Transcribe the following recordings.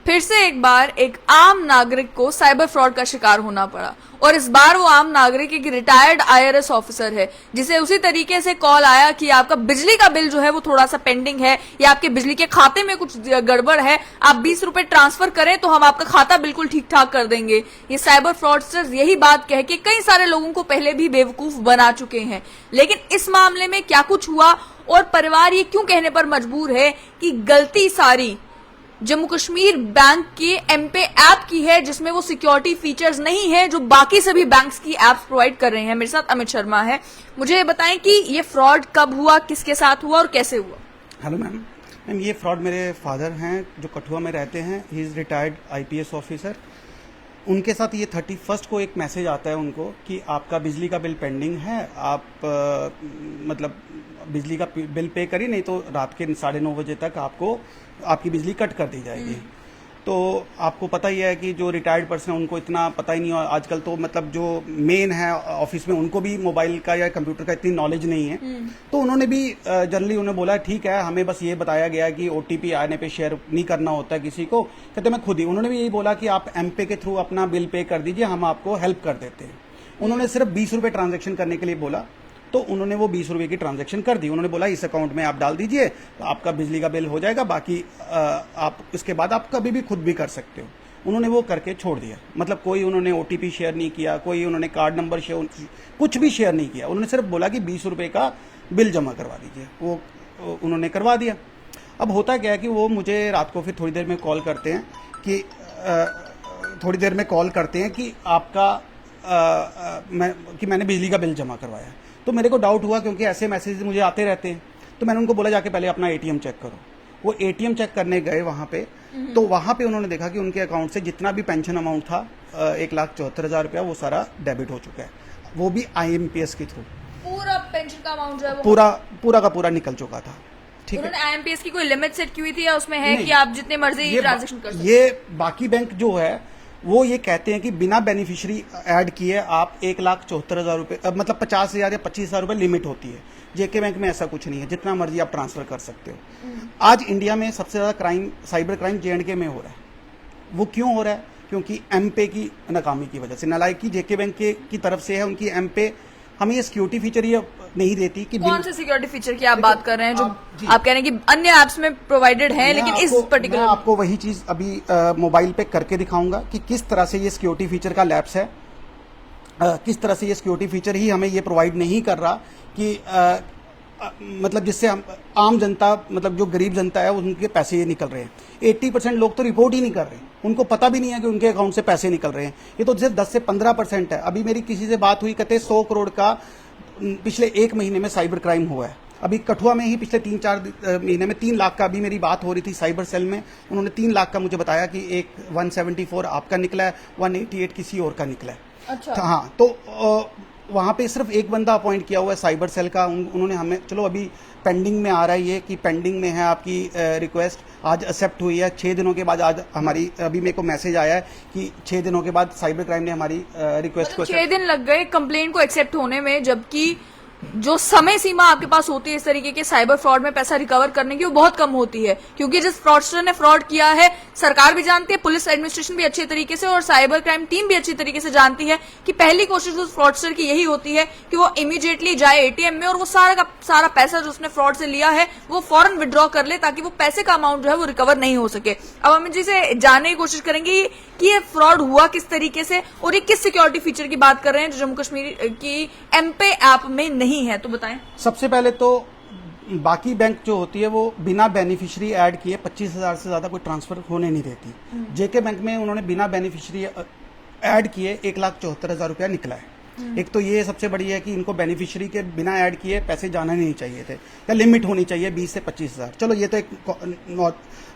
फिर से एक बार एक आम नागरिक को साइबर फ्रॉड का शिकार होना पड़ा और इस बार वो आम नागरिक एक रिटायर्ड आईआरएस ऑफिसर है, जिसे उसी तरीके से कॉल आया कि आपका बिजली का बिल जो है वो थोड़ा सा पेंडिंग है या आपके बिजली के खाते में कुछ गड़बड़ है, आप 20 रुपए ट्रांसफर करें तो हम आपका खाता बिल्कुल ठीक ठाक कर देंगे। ये साइबर फ्रॉडस्टर्स यही बात कह के कई सारे लोगों को पहले भी बेवकूफ बना चुके हैं, लेकिन इस मामले में क्या कुछ हुआ और परिवार ये क्यों कहने पर मजबूर है कि गलती सारी जम्मू कश्मीर बैंक के एमपे ऐप की है, जिसमें वो सिक्योरिटी फीचर्स नहीं है जो बाकी सभी बैंक्स की एप्स प्रोवाइड कर रहे हैं। मेरे साथ अमित शर्मा है, मुझे ये बताएं कि ये फ्रॉड कब हुआ, किसके साथ हुआ और कैसे हुआ। हेलो मैम, ये फ्रॉड मेरे फादर हैं जो कठुआ में रहते हैं। He is retired IPS officer. उनके साथ ये 31 को एक मैसेज आता है उनको कि आपका बिजली का बिल पेंडिंग है, आप मतलब बिजली का बिल पे करिए, नहीं तो रात के 9:30 बजे तक आपको आपकी बिजली कट कर दी जाएगी। तो आपको पता ही है कि जो रिटायर्ड पर्सन है उनको इतना पता ही नहीं है। आजकल तो मतलब जो मेन है ऑफिस में उनको भी मोबाइल का या कंप्यूटर का इतनी नॉलेज नहीं है। तो उन्होंने भी जनरली उन्हें बोला ठीक है, हमें बस ये बताया गया है कि ओटीपी आने पे शेयर नहीं करना होता है किसी को। कहते मैं खुद ही, उन्होंने भी यही बोला कि आप एमपे के थ्रू अपना बिल पे कर दीजिए, हम आपको हेल्प कर देते हैं। उन्होंने सिर्फ 20 रुपये ट्रांजेक्शन करने के लिए बोला, तो उन्होंने वो 20 रुपये की ट्रांजैक्शन कर दी। उन्होंने बोला इस अकाउंट में आप डाल दीजिए तो आपका बिजली का बिल हो जाएगा, बाकी आप इसके बाद आप कभी भी खुद भी कर सकते हो। उन्होंने वो करके छोड़ दिया। मतलब कोई उन्होंने ओटीपी शेयर नहीं किया, कोई उन्होंने कार्ड नंबर शेयर, कुछ भी शेयर नहीं किया। उन्होंने सिर्फ बोला कि 20 रुपये का बिल जमा करवा दीजिए। वो उन्होंने करवा दिया। अब होता क्या है कि वो मुझे रात को फिर थोड़ी देर में कॉल करते हैं कि आपका मैंने बिजली का बिल जमा करवाया। तो मेरे को डाउट हुआ क्योंकि ऐसे मैसेज मुझे आते रहते हैं। तो मैंने उनको बोला जाके पहले अपना एटीएम चेक करो। वो एटीएम चेक करने गए वहाँ पे, तो वहाँ पे उन्होंने देखा कि उनके अकाउंट से जितना भी पेंशन अमाउंट था 1,74,000 रुपया वो सारा डेबिट हो चुका है, वो भी आईएमपीएस के थ्रू। पूरा पेंशन का अमाउंट जो है वो पूरा का पूरा निकल चुका था। ठीक है, उन्होंने आईएमपीएस की कोई लिमिट सेट की हुई थी या उसमें है कि आप जितने मर्जी ट्रांजेक्शन कर सकते? ये बाकी बैंक जो है वो ये कहते हैं कि बिना बेनिफिशियरी ऐड किए आप 1,74,000 रुपये, मतलब 50,000 या 25,000 रुपये लिमिट होती है। जेके बैंक में ऐसा कुछ नहीं है, जितना मर्जी आप ट्रांसफर कर सकते हो। आज इंडिया में सबसे ज्यादा क्राइम, साइबर क्राइम जेएंडके में हो रहा है। वो क्यों हो रहा है? क्योंकि एमपे की नाकामी की वजह से। नालायकी जेके बैंक की तरफ से है, उनकी एमपे हमें ये सिक्योरिटी फीचर ये नहीं देती कि कौन से सिक्योरिटी फीचर की आप बात कर रहे हैं जो आप कह रहे हैं कि अन्य एप्स में प्रोवाइडेड है, लेकिन इस पर्टिकुलर मैं आपको वही चीज अभी मोबाइल पे करके दिखाऊंगा कि किस तरह से ये सिक्योरिटी फीचर का लैप्स है। किस तरह से ये सिक्योरिटी फीचर ही हमें ये प्रोवाइड नहीं कर रहा कि मतलब जिससे हम आम जनता, मतलब जो गरीब जनता है उनके पैसे ये निकल रहे हैं। 80% लोग तो रिपोर्ट ही नहीं कर रहे, उनको पता भी नहीं है कि उनके अकाउंट से पैसे निकल रहे हैं। ये तो सिर्फ 10 से 15% है। अभी मेरी किसी से बात हुई, कहते 100 करोड़ का पिछले 1 महीने में साइबर क्राइम हुआ है। अभी कठुआ में ही पिछले 3-4 महीने में 3 लाख का, अभी मेरी बात हो रही थी साइबर सेल में, उन्होंने 3 लाख का मुझे बताया कि एक 174 आपका निकला है, 188 किसी और का निकला है। अच्छा। हाँ, तो वहाँ पे सिर्फ एक बंदा अपॉइंट किया हुआ है साइबर सेल का। उन्होंने हमें, चलो अभी पेंडिंग में आ रहा है ये कि पेंडिंग में है आपकी रिक्वेस्ट, आज एक्सेप्ट हुई है 6 दिनों के बाद। आज हमारी अभी मेरे को मैसेज आया है कि 6 दिनों के बाद साइबर क्राइम ने हमारी रिक्वेस्ट को 6 दिन लग गए कंप्लेंट को एक्सेप्ट होने में, जबकि जो समय सीमा आपके पास होती है इस तरीके के साइबर फ्रॉड में पैसा रिकवर करने की, वो बहुत कम होती है। क्योंकि जिस फ्रॉडस्टर ने फ्रॉड किया है, सरकार भी जानती है, पुलिस एडमिनिस्ट्रेशन भी अच्छे तरीके से और साइबर क्राइम टीम भी अच्छी तरीके से जानती है कि पहली कोशिश उस फ्रॉडस्टर की यही होती है कि वो इमीडिएटली जाए एटीएम में और वो सारा का सारा पैसा जो उसने फ्रॉड से लिया है वो फौरन विड्रॉ कर ले, ताकि वो पैसे का अमाउंट जो है वो रिकवर नहीं हो सके। अब अमित जी से जानने की कोशिश करेंगे कि ये फ्रॉड हुआ किस तरीके से और ये किस सिक्योरिटी फीचर की बात कर रहे हैं जो जम्मू कश्मीर की एमपे ऐप में नहीं है, तो बताएं। सबसे पहले तो बाकी बैंक जो होती है वो बिना बेनिफिशियरी ऐड किए 25,000 से ज्यादा कोई ट्रांसफर होने नहीं देती। जेके बैंक में उन्होंने बिना बेनिफिशियरी ऐड किए 1,74,000 रुपया निकला है। एक तो ये सबसे बड़ी है कि इनको बेनिफिशियरी के बिना ऐड किए पैसे जाना नहीं चाहिए थे, या लिमिट होनी चाहिए 20 से 25,000। चलो ये तो एक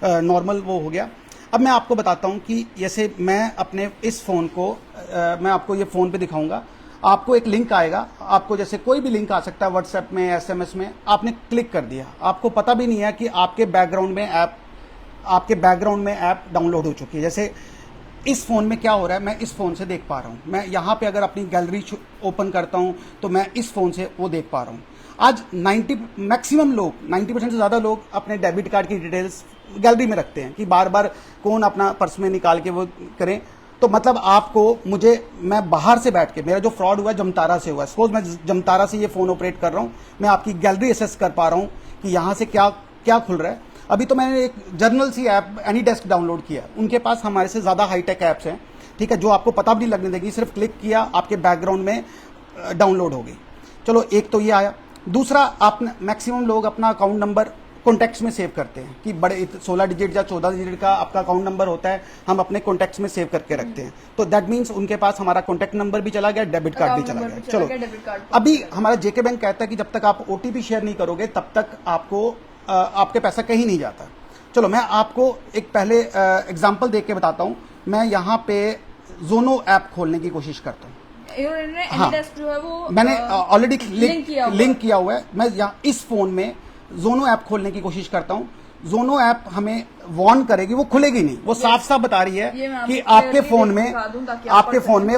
नॉर्मल वो हो गया। अब मैं आपको बताता हूँ कि जैसे मैं अपने इस फोन को मैं आपको ये फोन पे दिखाऊंगा। आपको एक लिंक आएगा, आपको जैसे कोई भी लिंक आ सकता है व्हाट्सएप में, एसएमएस में, आपने क्लिक कर दिया, आपको पता भी नहीं है कि आपके बैकग्राउंड में ऐप डाउनलोड हो चुकी है। जैसे इस फोन में क्या हो रहा है, मैं इस फोन से देख पा रहा हूं। मैं यहाँ पे अगर अपनी गैलरी ओपन करता हूं तो मैं इस फोन से वो देख पा रहा हूं। आज 90 मैक्सिमम लोग 90% से ज्यादा लोग अपने डेबिट कार्ड की डिटेल्स गैलरी में रखते हैं कि बार बार कौन अपना पर्स में निकाल के वो करें। तो मतलब आपको मैं बाहर से बैठ के, मेरा जो फ्रॉड हुआ है जमतारा से हुआ है, सपोज मैं जमतारा से ये फोन ऑपरेट कर रहा हूं, मैं आपकी गैलरी एसेस कर पा रहा हूं कि यहां से क्या क्या खुल रहा है। अभी तो मैंने एक जर्नल सी ऐप एनीडेस्क डाउनलोड किया, उनके पास हमारे से ज्यादा हाईटेक ऐप्स हैं, ठीक है, जो आपको पता भी नहीं लगने देगी, सिर्फ क्लिक किया आपके बैकग्राउंड में डाउनलोड हो गई। चलो एक तो ये आया। दूसरा, आप मैक्सिमम लोग अपना अकाउंट नंबर कॉन्टैक्ट्स में सेव करते हैं कि बड़े 16 डिजिट या 14 डिजिट का आपका अकाउंट नंबर होता है, हम अपने कॉन्टैक्ट्स में सेव करके रखते हैं। तो दैट मीन्स उनके पास हमारा कॉन्टैक्ट नंबर भी चला गया, डेबिट कार्ड भी चला गया। चलो अभी हमारा जेके बैंक कहता है कि जब तक आप ओटीपी शेयर नहीं करोगे तब तक आपके पैसा कहीं नहीं जाता। चलो मैं आपको एक पहले एग्जाम्पल देख के बताता हूं। मैं यहाँ पे जोनो ऐप खोलने की कोशिश करता हूँ। हाँ, जो है वो मैंने ऑलरेडी लिंक किया हुआ है। मैं यहाँ इस फोन में जोनो ऐप खोलने की कोशिश करता हूँ। जोनो ऐप हमें वार्न करेगी, वो खुलेगी नहीं, वो साफ साफ बता रही है कि आपके फोन में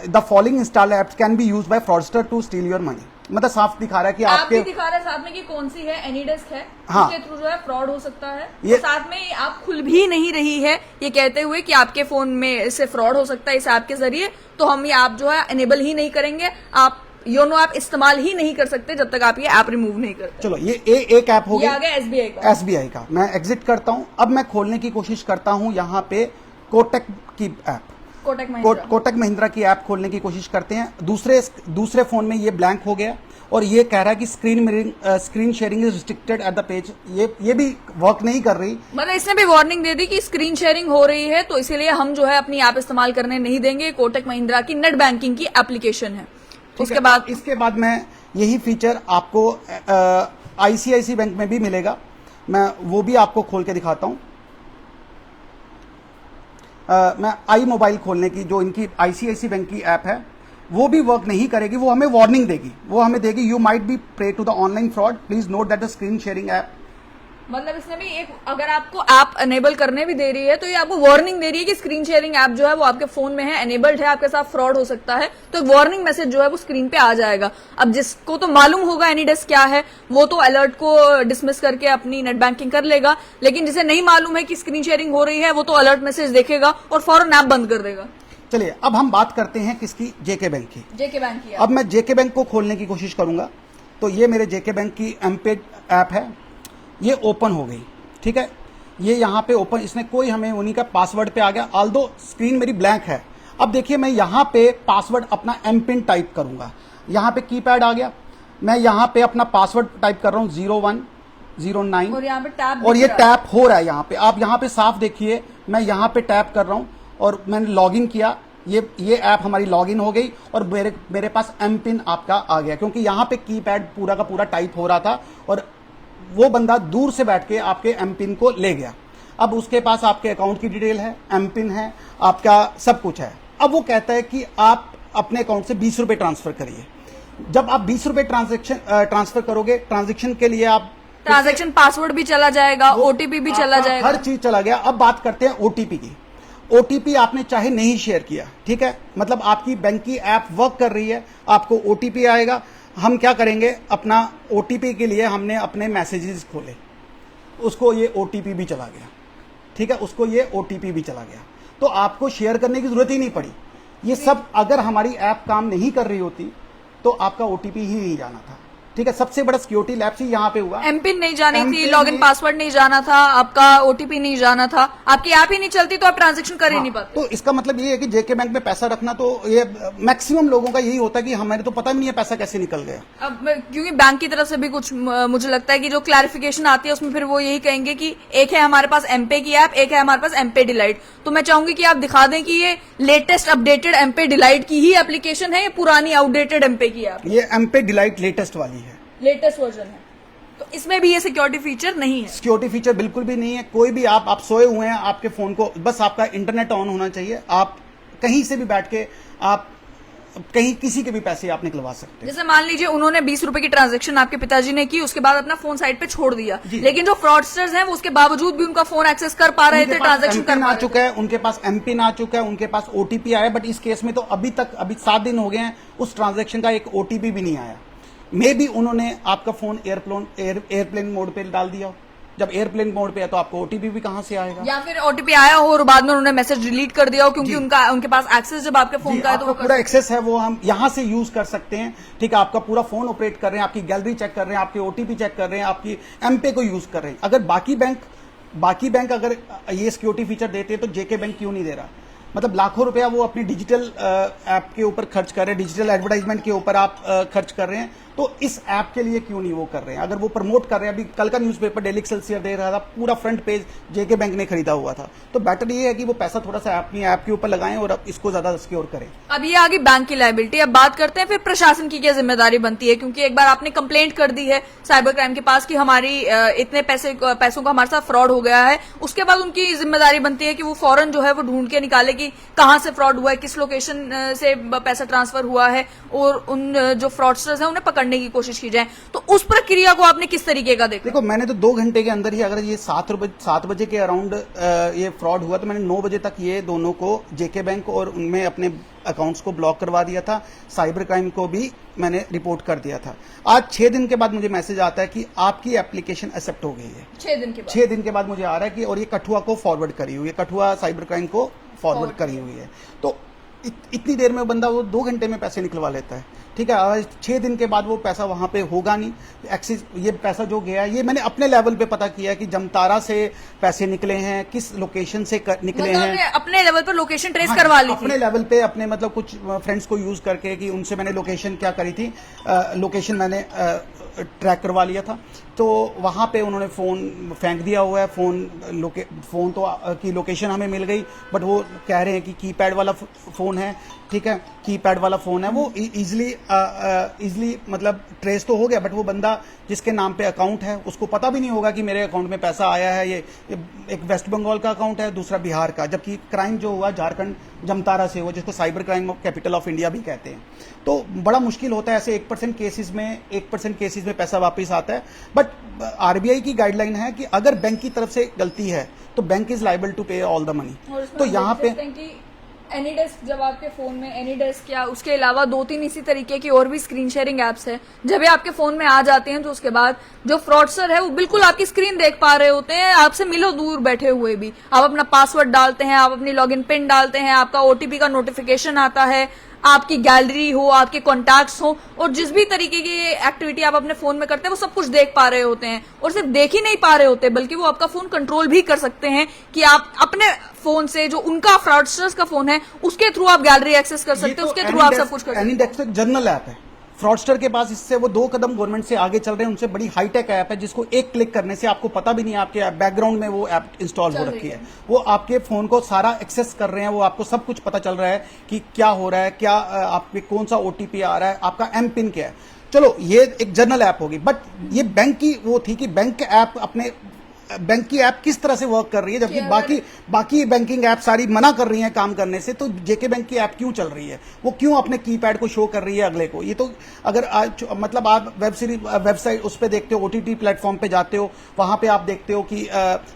the following install apps can be used by fraudster to steal your money. मतलब साफ दिखा रहा है कि आपके दिखा रहा है साथ में कि कौन सी है, एनीडेस्क है, हाँ, उसके थ्रू जो है फ्रॉड हो सकता है। ये साथ में आप खुल भी नहीं रही है ये कहते हुए कि आपके फोन में इससे फ्रॉड हो सकता है इस ऐप के जरिए, तो हम ये ऐप जो है एनेबल ही नहीं करेंगे, आप योनो ऐप इस्तेमाल ही नहीं कर सकते जब तक आप ये ऐप रिमूव नहीं करते। चलो ये एक ऐप हो गया, एसबीआई का मैं एग्जिट करता हूं। अब मैं खोलने की कोशिश करता हूं यहाँ पे कोटक की ऐप, कोटक महिंद्रा की ऐप खोलने की कोशिश करते हैं। दूसरे फोन में ये ब्लैंक हो गया और ये कह रहा है कि screen sharing is restricted at the page. ये भी वर्क नहीं कर रही, मतलब इसने भी वार्निंग दे दी कि स्क्रीन शेयरिंग हो रही है, तो इसीलिए हम जो है अपनी ऐप इस्तेमाल करने नहीं देंगे। कोटक महिंद्रा की नेट बैंकिंग की एप्लीकेशन है। इसके बाद मैं यही फीचर आपको आईसीआईसी बैंक में भी मिलेगा, मैं वो भी आपको खोल के दिखाता हूं। मैं आई मोबाइल खोलने की, जो इनकी आईसीआईसी बैंक की ऐप है, वो भी वर्क नहीं करेगी। वो हमें वार्निंग देगी, वो हमें देगी you might be prey to the online fraud, please note that the screen sharing app. मतलब इसने भी एक, अगर आपको ऐप एनेबल करने भी दे रही है तो ये आपको वार्निंग दे रही है कि स्क्रीन शेयरिंग ऐप जो है वो आपके फोन में है, एनेबल्ड है, आपके साथ फ्रॉड हो सकता है, तो एक वार्निंग मैसेज जो है वो स्क्रीन पे आ जाएगा। अब जिसको तो मालूम होगा एनीडेस्क क्या है, वो तो अलर्ट को डिसमिस करके अपनी नेट बैंकिंग कर लेगा, लेकिन जिसे नहीं मालूम है कि स्क्रीन शेयरिंग हो रही है वो तो अलर्ट मैसेज देखेगा और फौरन ऐप बंद कर देगा। चलिए अब हम बात करते हैं किसकी, जेके बैंक की। अब मैं जेके बैंक को खोलने की कोशिश करूंगा, तो ये मेरे जेके बैंक की एमपे ऐप है, ये ओपन हो गई, ठीक है। ये यहाँ पे ओपन, इसने कोई हमें उन्हीं का पासवर्ड पे आ गया, ऑल्दो स्क्रीन मेरी ब्लैंक है। अब देखिए मैं यहाँ पे पासवर्ड अपना एम पिन टाइप करूंगा, यहाँ पे कीपैड आ गया, मैं यहाँ पे अपना पासवर्ड टाइप कर रहा हूँ 0109 और यहाँ पे टैप, और ये टैप हो रहा है यहाँ पे, आप यहाँ पे साफ देखिए, मैं यहाँ पे टैप कर रहा हूँ और मैंने लॉगिन किया, ये ऐप हमारी लॉगिन हो गई और मेरे पास एम पिन आपका आ गया, क्योंकि यहाँ पे कीपैड पूरा का पूरा टाइप हो रहा था और वो बंदा दूर से बैठ के आपके एम पिन को ले गया। अब उसके पास आपके अकाउंट की डिटेल है, एम पिन है, आपका सब कुछ है। अब वो कहता है कि आप अपने अकाउंट से 20 रुपए ट्रांसफर करिए। जब आप 20 रुपए ट्रांसफर करोगे, ट्रांजेक्शन के लिए आप ट्रांजेक्शन पासवर्ड भी चला जाएगा, ओटीपी भी चला जाएगा, हर चीज चला गया। अब बात करते हैं ओटीपी की। ओटीपी आपने चाहे नहीं शेयर किया, ठीक है, मतलब आपकी बैंक की ऐप वर्क कर रही है, आपको ओटीपी आएगा। हम क्या करेंगे, अपना ओटीपी के लिए हमने अपने मैसेजेस खोले, उसको ये ओटीपी भी चला गया, ठीक है, उसको ये ओटीपी भी चला गया, तो आपको शेयर करने की जरूरत ही नहीं पड़ी। ये सब अगर हमारी ऐप काम नहीं कर रही होती तो आपका ओटीपी ही नहीं जाना था, ठीक है। सबसे बड़ा सिक्योरिटी लैप्स ही यहाँ पे हुआ, एमपिन नहीं जानी थी, लॉगिन पासवर्ड नहीं जाना था, आपका ओटीपी नहीं जाना था, आपकी ऐप ही नहीं चलती तो आप ट्रांजैक्शन कर ही नहीं पाते। तो इसका मतलब ये है कि जेके बैंक में पैसा रखना, तो ये मैक्सिमम लोगों का यही होता है कि हमें तो पता नहीं है पैसा कैसे निकल गया। अब क्योंकि बैंक की तरफ से भी कुछ मुझे लगता है कि जो क्लैरिफिकेशन आती है उसमें फिर वो यही कहेंगे कि एक है हमारे पास एमपे की ऐप, एक है हमारे पास एमपे डिलाइट, तो मैं चाहूंगी कि आप दिखा दें कि ये लेटेस्ट अपडेटेड एमपे डिलाइट की ही एप्लीकेशन है या पुरानी आउटडेटेड एमपे की ऐप। ये एमपे डिलाइट लेटेस्ट वाली है, लेटेस्ट वर्जन है, तो इसमें भी ये सिक्योरिटी फीचर नहीं है। सिक्योरिटी फीचर बिल्कुल भी नहीं है। कोई भी आप सोए हुए हैं, आपके फोन को बस आपका इंटरनेट ऑन होना चाहिए, आप कहीं से भी बैठ के आप कहीं किसी के भी पैसे आप निकलवा सकते हैं। जैसे मान लीजिए उन्होंने 20 रुपए की ट्रांजैक्शन आपके पिताजी ने की, उसके बाद अपना फोन साइड पे छोड़ दिया, लेकिन जो फ्रॉडस्टर्स हैं वो उसके बावजूद भी उनका फोन एक्सेस कर पा रहे थे, ट्रांजैक्शन कर पा चुका है, उनके पास एमपिन आ चुका है, उनके पास ओटीपी आया, बट इस केस में तो अभी 7 दिन हो गए हैं, उस ट्रांजैक्शन का एक ओटीपी भी नहीं आया। मे बी उन्होंने आपका फोन एयरप्लेन मोड पे डाल दिया हो। जब एयरप्लेन मोड पे है तो आपको ओटीपी भी कहां से आएगा? या फिर ओटीपी आया हो और बाद में उन्होंने मैसेज डिलीट कर दिया हो, क्योंकि उनके पास एक्सेस जब आपके फोन जी, का है तो वो आपका पूरा एक्सेस है, वो हम यहां से यूज कर सकते हैं। ठीक है, आपका पूरा फोन ऑपरेट कर रहे हैं, आपकी गैलरी चेक कर रहे हैं, आपके ओटीपी चेक कर रहे हैं, आपकी एमपे को यूज कर रहे हैं। अगर बाकी बैंक अगर ये सिक्योरिटी फीचर देते हैं तो जेके बैंक क्यों नहीं दे रहा? मतलब लाखों रुपया वो अपनी डिजिटल ऐप के ऊपर खर्च कर रहे हैं, डिजिटल एडवर्टाइजमेंट के ऊपर आप खर्च कर रहे हैं, तो इस ऐप के लिए क्यों नहीं वो कर रहे हैं? अगर वो प्रमोट कर रहे हैं, अभी कल का न्यूज़पेपर डेली एक्सेलसियर दे रहा था, पूरा फ्रंट पेज जेके बैंक ने खरीदा हुआ था, तो बेटर ये है कि वो पैसा थोड़ा सा अपनी ऐप के ऊपर लगाएं और अब इसको ज्यादा सिक्योर करें। अब ये आगे बैंक की लायबिलिटी। अब बात करते हैं फिर प्रशासन की क्या जिम्मेदारी बनती है, क्योंकि एक बार आपने कंप्लेंट कर दी है साइबर क्राइम के पास कि हमारी इतने पैसों का हमारे साथ फ्रॉड हो गया है, उसके बाद उनकी जिम्मेदारी बनती है कि वो फौरन जो है वो ढूंढ के निकाले कि कहां से फ्रॉड हुआ है, किस लोकेशन से पैसा ट्रांसफर हुआ है, और उन जो फ्रॉडस्टर्स हैं उन्हें पकड़ने की कोशिश की जाए। तो उस प्रक्रिया को आपने किस तरीके का देखा? देखो, मैंने तो 2 घंटे के अंदर ही, अगर ये 7 बजे के अराउंड ये फ्रॉड हुआ, तो मैंने 9 बजे तक ये दोनों को, जेके बैंक और उनमें अपने अकाउंट्स को ब्लॉक करवा दिया था। साइबर क्राइम को भी मैंने रिपोर्ट कर दिया था। आज 6 दिन के बाद मुझे मैसेज आता है कि आपकी एप्लीकेशन एक्सेप्ट हो गई है। 6 दिन के बाद मुझे आ रहा है कि, और ये कठुआ को फॉरवर्ड करी हुई है, कठुआ साइबर क्राइम को फॉरवर्ड करी हुई है। तो इतनी देर में बंदा वो 2 घंटे में पैसे निकलवा लेता है। ठीक है, आज 6 दिन के बाद वो पैसा वहां पे होगा नहीं। एक्सिस, ये पैसा जो गया है, ये मैंने अपने लेवल पे पता किया कि जमतारा से पैसे निकले हैं, किस लोकेशन से निकले हैं। अपने लेवल पर लोकेशन ट्रेस करवा ली थी? अपने लेवल पे, अपने मतलब कुछ फ्रेंड्स को यूज करके, कि उनसे मैंने लोकेशन क्या करी थी, लोकेशन मैंने ट्रैक करवा लिया था। तो वहां पे उन्होंने फोन फेंक दिया हुआ है। फोन तो की लोकेशन हमें मिल गई, बट वो कह रहे हैं कि कीपैड वाला फोन है। ठीक है, कीपैड वाला फोन है, वो इजिली मतलब ट्रेस तो हो गया, बट वो बंदा जिसके नाम पे अकाउंट है उसको पता भी नहीं होगा कि मेरे अकाउंट में पैसा आया है। ये एक वेस्ट बंगाल का अकाउंट है, दूसरा बिहार का, जबकि क्राइम जो हुआ झारखंड जमतारा से हुआ, जिसको cyber crime capital of India भी कहते हैं। तो बड़ा मुश्किल होता है ऐसे 1% केसेस में पैसा वापस आता है। बट आरबीआई की गाइडलाइन है कि अगर बैंक की तरफ से गलती है तो बैंक इज लाइबल टू पे ऑल द मनी। तो यहाँ पे एनीडेस्क, जब आपके फोन में एनीडेस्क या उसके अलावा 2-3 इसी तरीके की और भी स्क्रीन शेयरिंग एप्स है, जब ये आपके फोन में आ जाते हैं तो उसके बाद जो फ्रॉडस्टर है वो बिल्कुल आपकी स्क्रीन देख पा रहे होते हैं, आपसे मिलो दूर बैठे हुए भी। आप अपना पासवर्ड डालते हैं, आप अपनी लॉगिन पिन डालते हैं, आपका ओटीपी का नोटिफिकेशन आता है, आपकी गैलरी हो, आपके कॉन्टैक्ट्स हो, और जिस भी तरीके की एक्टिविटी आप अपने फोन में करते हैं वो सब कुछ देख पा रहे होते हैं। और सिर्फ देख ही नहीं पा रहे होते, बल्कि वो आपका फोन कंट्रोल भी कर सकते हैं कि आप अपने फोन से, जो उनका फ्रॉडस्टर्स का फोन है, उसके थ्रू आप गैलरी एक्सेस कर सकते हैं, उसके थ्रू आप सब कुछ कर सकते हैं। एनीडेस्क एक जर्नल ऐप है फ्रॉडस्टर के पास, इससे वो 2 कदम गवर्नमेंट से आगे चल रहे हैं। उनसे बड़ी हाईटेक ऐप है, जिसको एक क्लिक करने से आपको पता भी नहीं आपके बैकग्राउंड में वो ऐप इंस्टॉल हो रखी है। वो आपके फोन को सारा एक्सेस कर रहे हैं, वो आपको सब कुछ पता चल रहा है कि क्या हो रहा है, क्या आपके कौन सा ओटीपी आ रहा है, आपका एम पिन क्या है। चलो, ये एक जर्नल ऐप होगी, बट ये बैंक की वो थी कि बैंक ऐप अपने बैंक की ऐप किस तरह से वर्क कर रही है, जबकि बाकी बैंकिंग ऐप सारी मना कर रही हैं काम करने से। तो जेके बैंक की ऐप क्यों चल रही है? वो क्यों अपने कीपैड को शो कर रही है अगले को? ये तो अगर आज मतलब आप वेबसाइट उस पर देखते हो, ओटीटी प्लेटफॉर्म पे जाते हो, वहां पे आप देखते हो कि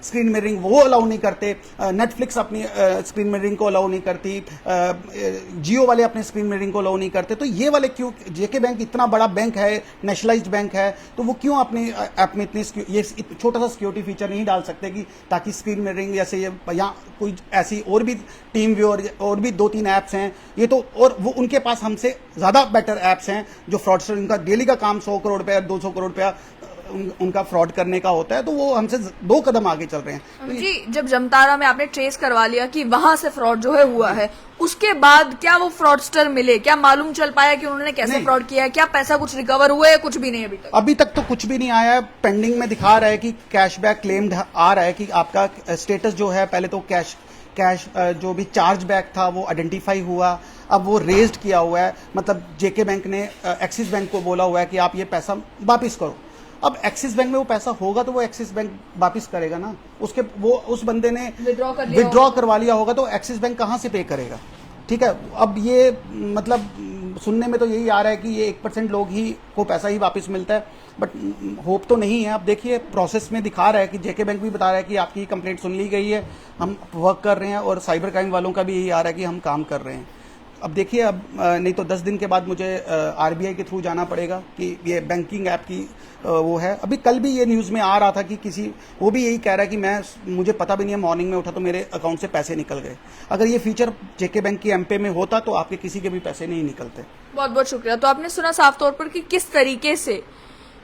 स्क्रीन मिररिंग वो अलाउ नहीं करते, नेटफ्लिक्स अपनी स्क्रीन मिररिंग को अलाउ नहीं करती, जियो वाले अपने स्क्रीन मिररिंग को अलाउ नहीं करते। तो ये वाले क्यों? जेके बैंक इतना बड़ा बैंक है, नेशनलाइज्ड बैंक है, तो वो क्यों अपने ऐप में इतनी ये छोटा सा सिक्योरिटी फीचर नहीं डाल सकते कि ताकि स्क्रीन मिररिंग जैसे ये, या कोई ऐसी और भी टीम व्यू और भी 2-3 ऐप्स हैं ये तो, और वो उनके पास हमसे ज्यादा बेटर ऐप्स हैं जो फ्रॉडस्टर, उनका डेली का काम 100 करोड़ रुपया 200 करोड़ रुपया उनका फ्रॉड करने का होता है, तो वो हमसे 2 कदम आगे चल रहे हैं। जी, जब जमतारा में आपने ट्रेस करवा लिया कि वहां से फ्रॉड जो है हुआ है, उसके बाद क्या वो फ्रॉडस्टर मिले? क्या मालूम चल पाया कि उन्होंने कैसे फ्रॉड किया है? क्या पैसा कुछ रिकवर हुआ है? कुछ भी नहीं अभी तक तो कुछ भी नहीं आया है। पेंडिंग में दिखा रहा है कि कैशबैक क्लेम्ड आ रहा है, कि आपका स्टेटस जो है, पहले तो कैश जो भी चार्ज बैक था वो आइडेंटिफाई हुआ, अब वो रेज्ड किया हुआ है। मतलब जेके बैंक ने एक्सिस बैंक को बोला हुआ है कि आप ये पैसा वापिस करो। अब एक्सिस बैंक में वो पैसा होगा तो वो एक्सिस बैंक वापिस करेगा ना, उसके वो उस बंदे ने विड्रॉ करवा लिया होगा, तो एक्सिस बैंक कहां से पे करेगा? ठीक है, अब ये मतलब सुनने में तो यही आ रहा है कि ये 1% लोग ही को पैसा ही वापस मिलता है, बट होप तो नहीं है। अब देखिए, प्रोसेस में दिखा रहा है कि जेके बैंक भी बता रहा है कि आपकी कंप्लेंट सुन ली गई है, हम वर्क कर रहे हैं, और साइबर क्राइम वालों का भी यही आ रहा है कि हम काम कर रहे हैं। अब देखिए, अब नहीं तो 10 दिन के बाद मुझे आरबीआई के थ्रू जाना पड़ेगा कि ये बैंकिंग ऐप की वो है। अभी कल भी ये न्यूज़ में आ रहा था कि किसी वो भी यही कह रहा है कि मुझे पता भी नहीं है, मॉर्निंग में उठा तो मेरे अकाउंट से पैसे निकल गए। अगर ये फीचर जेके बैंक की एमपे में होता तो आपके किसी के भी पैसे नहीं निकलते। बहुत बहुत शुक्रिया। तो आपने सुना साफ तौर पर कि किस तरीके से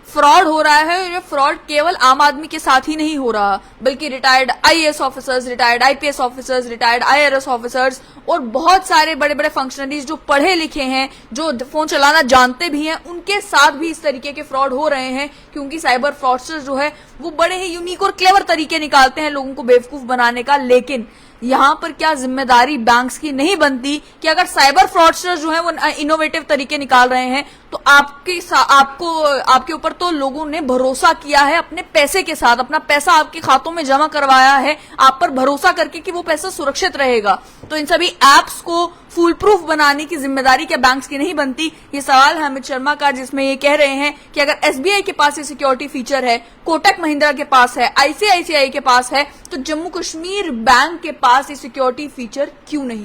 फ्रॉड हो रहा है, और ये फ्रॉड केवल आम आदमी के साथ ही नहीं हो रहा, बल्कि retired IAS officers, retired IPS officers, retired IRS officers और बहुत सारे बड़े बड़े फंक्शनरीज जो पढ़े लिखे हैं, जो फोन चलाना जानते भी हैं, उनके साथ भी इस तरीके के फ्रॉड हो रहे हैं। क्योंकि साइबर फ्रॉडस्टर्स जो है वो बड़े ही यूनिक और क्लेवर तरीके निकालते हैं लोगों को बेवकूफ बनाने का। लेकिन यहाँ पर क्या जिम्मेदारी बैंक्स की नहीं बनती कि अगर साइबर फ्रॉडस्टर्स जो है वो इनोवेटिव तरीके निकाल रहे हैं तो आपके ऊपर तो लोगों ने भरोसा किया है अपने पैसे के साथ, अपना पैसा आपके खातों में जमा करवाया है आप पर भरोसा करके कि वो पैसा सुरक्षित रहेगा। तो इन सभी एप्स को फुल प्रूफ बनाने की जिम्मेदारी क्या बैंक्स की नहीं बनती? ये सवाल है अमित शर्मा का, जिसमें ये कह रहे हैं कि अगर एसबीआई के पास ये सिक्योरिटी फीचर है, कोटक महिंद्रा के पास है, आईसीआईसीआई के पास है, तो जम्मू कश्मीर बैंक के पास ये सिक्योरिटी फीचर क्यों नहीं?